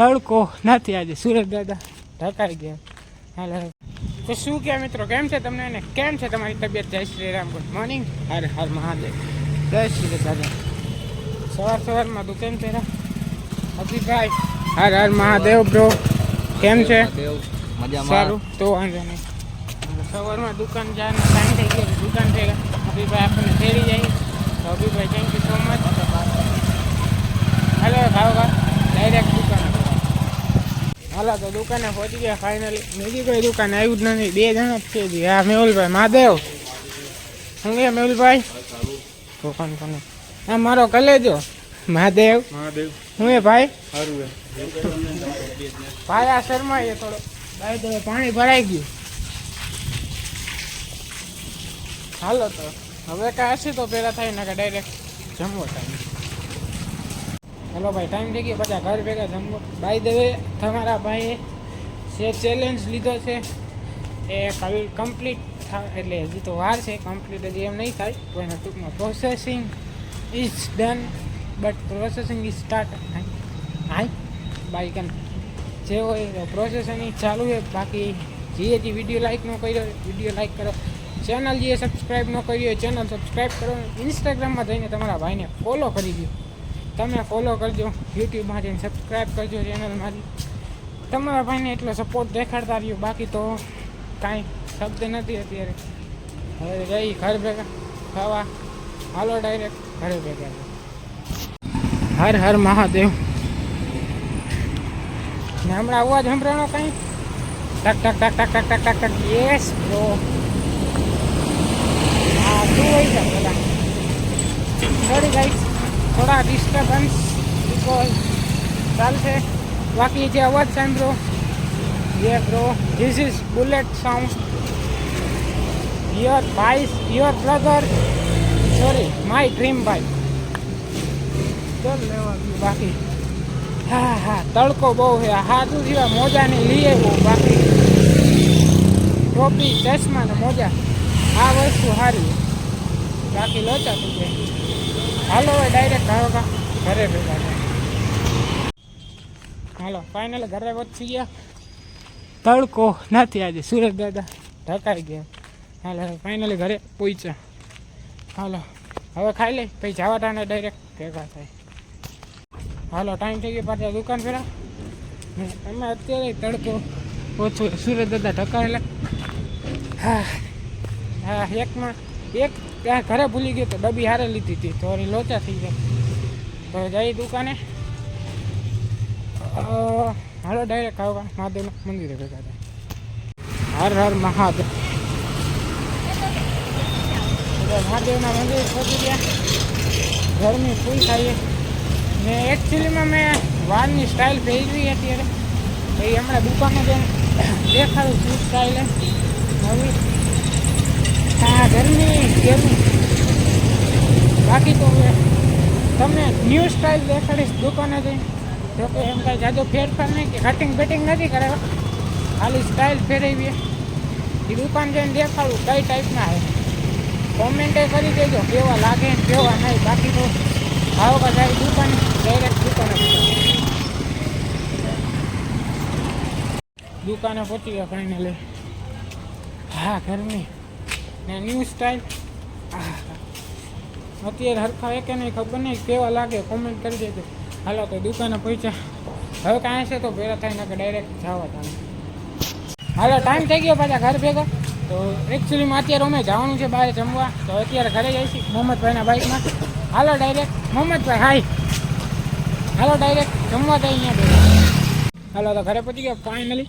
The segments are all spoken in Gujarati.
તડકો નથી આજે, સુરત દાદા ઢકાઈ ગયા. હાલ તો શું કે મિત્રો, કેમ છે તમને અને કેમ છે તમારી તબિયત? જય શ્રી રામ, ગુડ મોર્નિંગ, હર હર મહાદેવ, જય શ્રી દાદા. સવારમાં દુકાન પહેરા અભિભાઈ, હર હર મહાદેવ બ્રો, કેમ છે? સારું, તો વાંધો નહીં. સવારમાં દુકાન જવાનો ટાઈમ થઈ ગયો, દુકાન ભેગા અભિભાઈ આપણને ફેરી જાય. તો Abhibhai thank you so much. હાલો ભાવગા ડાયરેક્ટ દુકાન. હાલો તો દુકાને પહોંચી ગયા ફાઇનલી. બીજી કોઈ દુકાન આવ્યું જ નથી, બે જણા જ છે. હા મેહુલભાઈ, મહાદેવ, શું કે મેહુલભાઈ? તો કોણ કોને? હા મારો કલેજો મહાદેવ. હું એ ભાઈ ભાઈ આ શર્મા એ થોડો ભાઈ, તો પાણી ભરાઈ ગયું. હાલો તો હવે કાંઈ હશે તો પહેલાં થાય ને કે ડાયરેક્ટ જમવો ટાઈમ. હેલો ભાઈ, ટાઈમ થઈ ગયો, બધા ઘર ભેગા જમવો. બાય ધ વે તમારા ભાઈએ જે ચેલેન્જ લીધો છે એ કમ્પ્લીટ થાય, એટલે હજી તો વાર છે, કમ્પ્લીટ હજી એમ નહીં થાય. તો એના ટૂંકમાં processing is done, but processing is start. હાઈ બાય કેમ જે હોય પ્રોસેસિંગ ચાલુ છે. બાકી જે વિડીયો લાઈક ન કર્યો, વિડીયો લાઈક કરો. ચેનલ જે સબસ્ક્રાઈબ ન કરી હોય, ચેનલ સબસ્ક્રાઈબ કરો. ઇન્સ્ટાગ્રામમાં જઈને તમારા ભાઈને ફોલો કરી દો. તમે ફોલો કરજો, યુટ્યુબમાં જઈને સબસ્ક્રાઈબ કરજો ચેનલમાંથી. તમારા ભાઈને એટલો સપોર્ટ દેખાડતા રહ્યો. બાકી તો કાંઈ શબ્દ નથી અત્યારે. હવે જઈ ઘર ભેગા ખાવા. હાલો ડાયરેક્ટ ઘરે ભેગા. હર હર મહાદેવ. ને હમણાં અવાજ સંભળાણો કાંઈ? ટક ટક ટક ટક ટક ટક ટક ટક. Yes bro. હા શું હોય છે બધા? સોરી ગાઈસ, થોડા ડિસ્ટર્બન્સ બિકોઝ ચાલશે. બાકી જે અવાજ સાંભળો, yeah bro, this is bullet sound. Your ભાઈ, your brother, sorry my dream ભાઈ. ચલ લેવા બાકી. હા હા, તડકો બહુ છે. હાથું જેવા મોજાને લઈએ બહુ. બાકી ટોપી, ચશ્મા ને મોજા આ વસ્તુ સારી. બાકી લોચા થઈ જાય. હાલો હવે ડાયરેક્ટ ઘરે ભેગા છે. હાલો ફાઇનલ ઘરે પહોંચી ગયા. તડકો નથી આજે, સુરત દાદા ઢકાઈ ગયા. હાલો ફાઇનલી ઘરે પહોંચ્યા. હાલો હવે ખાઈ લઈ, પછી જવા ટાણે ડાયરેક્ટ ભેગા થાય. હાલો ટાઈમ થઈ ગયો પાછા દુકાન ફેરા. અમે અત્યારે તડકો ઓછો, સુરત દાદા ઢકાયેલા. હા હા, એકમાં એક ત્યાં ઘરે ભૂલી ગયો તો ડબ્બી હારે લીધી હતી, તો એ લોચા થઈ જાય. તો જઈ દુકાને. હાલો ડાયરેક્ટ ખાવા મહાદેવના મંદિરે ભેગા થાય. હર હર મહાદેવ. મહાદેવના મંદિરે પહોંચી ગયા. ગરમી ફૂલ થાય ને. એકચ્યુઅલીમાં મેં વાળની સ્ટાઇલ ભેજવી અત્યારે, તો એ હમણાં દુકાને જઈને દેખાડું શું સ્ટાઇલ નવી. હા ગરમી. બાકી તો હવે તમને ન્યૂ સ્ટાઇલ દેખાડીશ દુકાને જઈને. જોકે એમ કાંઈ જાજો ફેરફાર નહીં, કે કટિંગ બેટિંગ નથી કરાવ્યા, ખાલી સ્ટાઇલ ફેરવી. એ દુકાન જઈને દેખાડું કઈ ટાઈપના આવે. કોમેન્ટે કરી દેજો કેવા લાગે ને કેવા નહીં. બાકી તો આવો જાય દુકાન, ડાયરેક્ટ દુકાને પહોંચી ગયા ફાઇનલી. હા ગરમી ને ન્યૂ સ્ટાઇલ. અત્યારે હરખા કે નહીં ખબર નહીં, કેવા લાગે કોમેન્ટ કરી દેજો. હાલો તો દુકાને પહોંચ્યા. હવે કાંઈ છે તો ભેગા થાય ને કે ડાયરેક્ટ જવા ટાણે. હાલો ટાઈમ થઈ ગયો પાછા ઘર ભેગા. તો એકચ્યુઅલીમાં અત્યારે અમે જવાનું છે બહાર જમવા. તો અત્યારે ઘરે જઈશું મોહમ્મદભાઈના બાઇકમાં. હાલો ડાયરેક્ટ મોહમ્મદભાઈ હાય. હાલો ડાયરેક્ટ જમવા જાય અહીંયા ભેગા. હાલો તો ઘરે પહોંચી ગયા ફાઇનલી.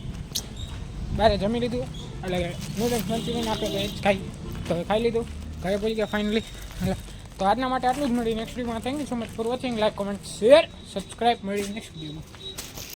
બહાર જમી લીધું, એટલે નૂડલ્સ મંચુરિયન આપે તો એ જ ખાઈ. તો ખાઈ લીધું, ઘરે પહોંચી ગયા ફાઇનલી. હાલો તો આજના માટે આટલું જ. મળી નેક્સ્ટ વિડીયોમાં. Thank you so much for watching. Like, comment, share, subscribe. મળી નેક્સ્ટ વિડીયોમાં.